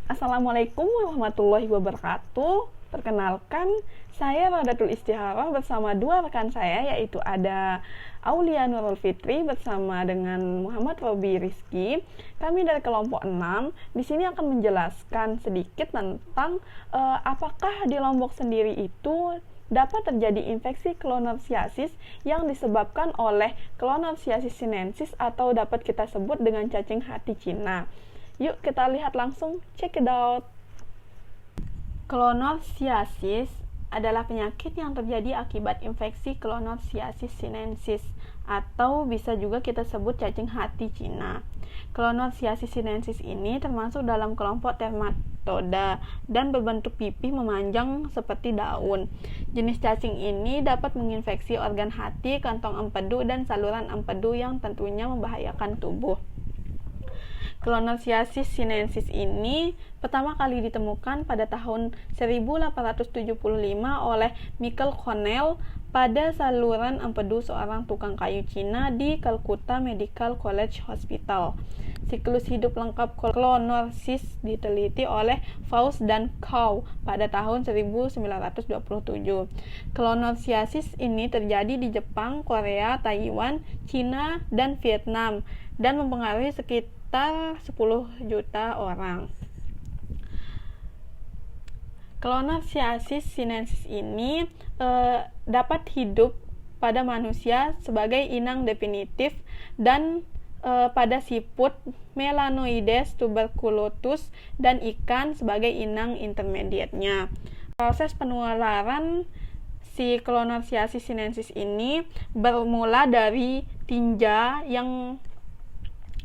Assalamualaikum warahmatullahi wabarakatuh. Perkenalkan, saya Radatul Istiharah bersama dua rekan saya, yaitu ada Aulia Nurul Fitri bersama dengan Muhammad Robi Rizki. Kami dari kelompok 6 di sini akan menjelaskan sedikit tentang apakah di Lombok sendiri itu dapat terjadi infeksi clonorchiasis yang disebabkan oleh Clonorchiasis sinensis atau dapat kita sebut dengan cacing hati Cina. Yuk kita lihat langsung, check it out. Clonorchiasis adalah penyakit yang terjadi akibat infeksi Clonorchiasis sinensis atau bisa juga kita sebut cacing hati Cina. Clonorchiasis sinensis ini termasuk dalam kelompok Dermatoda dan berbentuk pipih memanjang seperti daun. Jenis cacing ini dapat menginfeksi organ hati, kantong empedu, dan saluran empedu yang tentunya membahayakan tubuh. Clonorchiasis sinensis ini pertama kali ditemukan pada tahun 1875 oleh Michael Cornell pada saluran empedu seorang tukang kayu Cina di Calcutta Medical College Hospital. Siklus hidup lengkap clonorchis diteliti oleh Faust dan Cow pada tahun 1927. Clonorchiasis ini terjadi di Jepang, Korea, Taiwan, Cina, dan Vietnam dan mempengaruhi sekitar 10 juta orang. Clonorchiasis sinensis ini dapat hidup pada manusia sebagai inang definitif dan pada siput Melanoides tuberculotus dan ikan sebagai inang intermediate-nya. Proses penularan si Clonorchiasis sinensis ini bermula dari tinja yang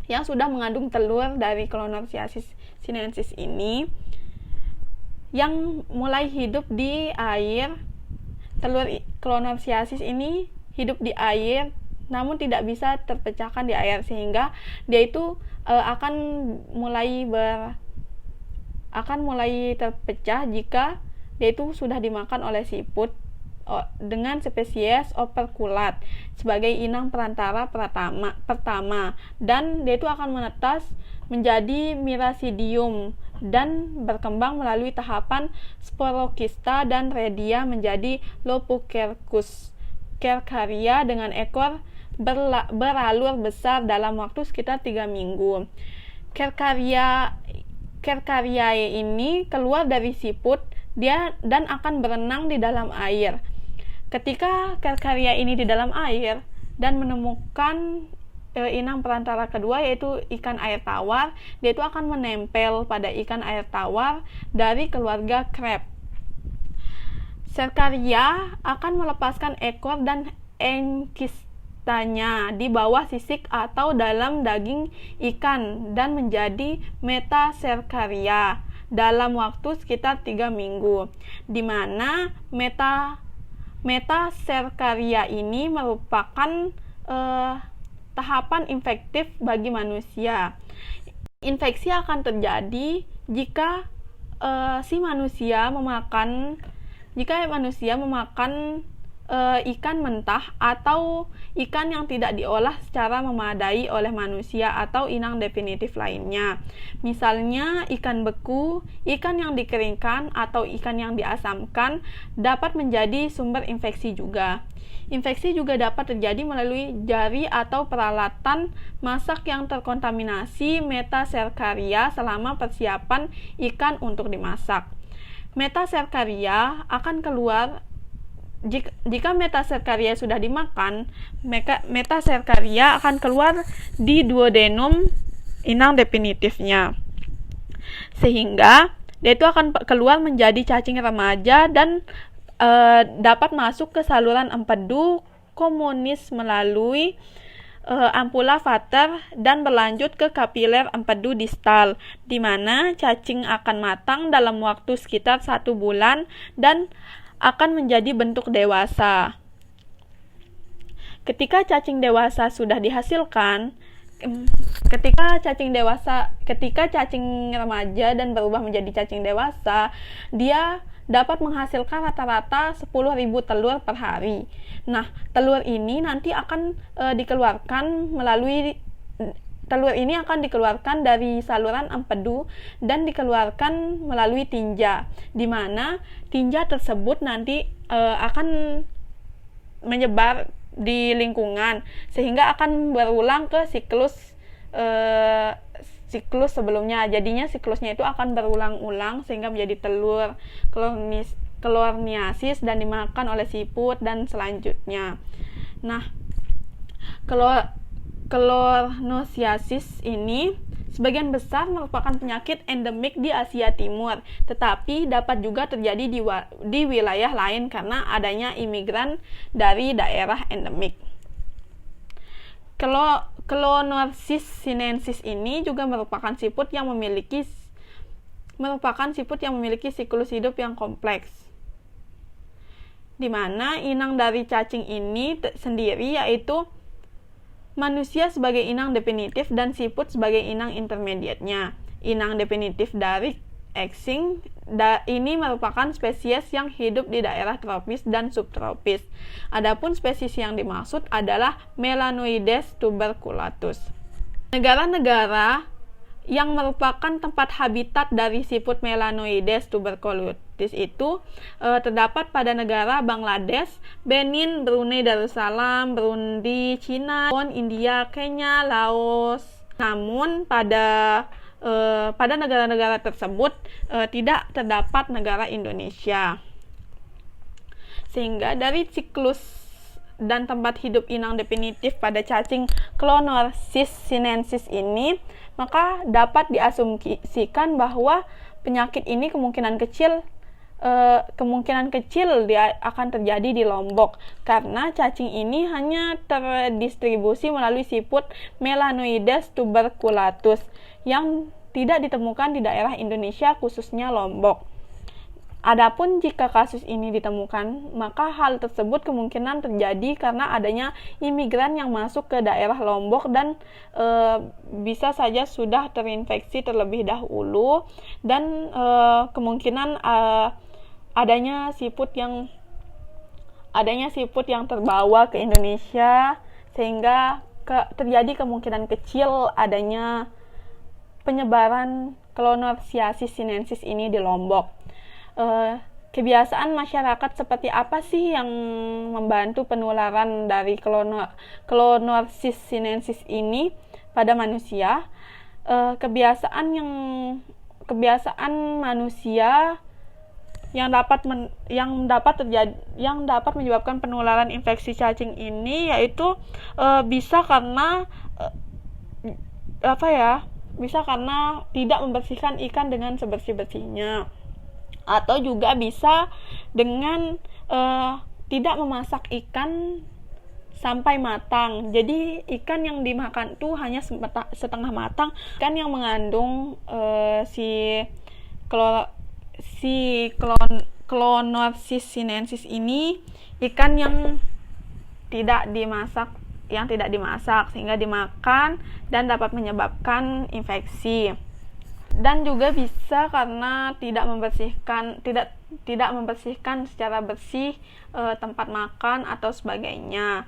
sudah mengandung telur dari Clonorchiasis sinensis ini yang mulai hidup di air. Telur Clonorchiasis ini hidup di air namun tidak bisa terpecahkan di air, sehingga dia itu akan mulai terpecah jika dia itu sudah dimakan oleh siput dengan spesies operkulat sebagai inang perantara pertama, dan dia itu akan menetas menjadi Miracidium dan berkembang melalui tahapan Sporokista dan Redia menjadi Lopucercus Cercaria dengan ekor beralur besar dalam waktu sekitar 3 minggu. Cercariae ini keluar dari siput dan akan berenang di dalam air. Ketika Cercaria ini di dalam air dan menemukan inang perantara kedua, yaitu ikan air tawar, dia itu akan menempel pada ikan air tawar dari keluarga crab. Cercaria akan melepaskan ekor dan enkistanya di bawah sisik atau dalam daging ikan dan menjadi Metacercaria dalam waktu sekitar 3 minggu, di mana Metacercaria ini merupakan tahapan infektif bagi manusia. Infeksi akan terjadi jika manusia memakan ikan mentah atau ikan yang tidak diolah secara memadai oleh manusia atau inang definitif lainnya. Misalnya ikan beku, ikan yang dikeringkan, atau ikan yang diasamkan dapat menjadi sumber infeksi juga. Infeksi juga dapat terjadi melalui jari atau peralatan masak yang terkontaminasi Metacercaria selama persiapan ikan untuk dimasak. Metacercaria akan keluar jika Metacercaria sudah dimakan. Metacercaria akan keluar di duodenum inang definitifnya, sehingga dia itu akan keluar menjadi cacing remaja dan dapat masuk ke saluran empedu komunis melalui ampula Vater dan berlanjut ke kapiler empedu distal, di mana cacing akan matang dalam waktu sekitar 1 bulan dan akan menjadi bentuk dewasa. Ketika cacing dewasa sudah dihasilkan, ketika cacing remaja dan berubah menjadi cacing dewasa, dia dapat menghasilkan rata-rata 10.000 telur per hari. Nah, telur ini nanti akan dikeluarkan melalui telur ini akan dikeluarkan dari saluran empedu dan dikeluarkan melalui tinja, di mana tinja tersebut nanti akan menyebar di lingkungan sehingga akan berulang ke siklus sebelumnya. Jadinya siklusnya itu akan berulang-ulang sehingga menjadi telur, klorniasis, dan dimakan oleh siput dan selanjutnya. Nah, klornosiasis ini sebagian besar merupakan penyakit endemik di Asia Timur, tetapi dapat juga terjadi di wilayah lain karena adanya imigran dari daerah endemik. Clonorchis sinensis ini juga merupakan siput yang memiliki siklus hidup yang kompleks, di mana inang dari cacing ini sendiri yaitu manusia sebagai inang definitif dan siput sebagai inang intermediatnya. Inang definitif dari Exing ini merupakan spesies yang hidup di daerah tropis dan subtropis. Adapun spesies yang dimaksud adalah Melanoides tuberculatus. Negara-negara yang merupakan tempat habitat dari siput Melanoides tuberculatus itu terdapat pada negara Bangladesh, Benin, Brunei Darussalam, Burundi, Cina, India, Kenya, Laos. Namun pada negara-negara tersebut tidak terdapat negara Indonesia. Sehingga dari siklus dan tempat hidup inang definitif pada cacing Clonorchis sinensis ini, maka dapat diasumsikan bahwa penyakit ini kemungkinan kecil dia akan terjadi di Lombok karena cacing ini hanya terdistribusi melalui siput Melanoides tuberculatus yang tidak ditemukan di daerah Indonesia khususnya Lombok. Adapun jika kasus ini ditemukan, maka hal tersebut kemungkinan terjadi karena adanya imigran yang masuk ke daerah Lombok dan bisa saja sudah terinfeksi terlebih dahulu, dan kemungkinan adanya siput yang terbawa ke Indonesia sehingga terjadi kemungkinan kecil adanya penyebaran Clonorchis sinensis ini di Lombok. Kebiasaan masyarakat seperti apa sih yang membantu penularan dari Clonorchis sinensis ini pada manusia? Kebiasaan manusia yang dapat menyebabkan penularan infeksi cacing ini yaitu bisa karena tidak membersihkan ikan dengan sebersih-bersihnya, atau juga bisa dengan tidak memasak ikan sampai matang. Jadi ikan yang dimakan itu hanya setengah matang. Ikan yang mengandung Clonorchis sinensis ini ikan yang tidak dimasak sehingga dimakan dan dapat menyebabkan infeksi. Dan juga bisa karena tidak membersihkan secara bersih tempat makan atau sebagainya.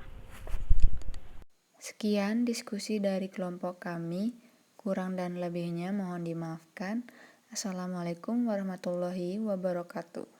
Sekian diskusi dari kelompok kami. Kurang dan lebihnya mohon dimaafkan. Assalamualaikum warahmatullahi wabarakatuh.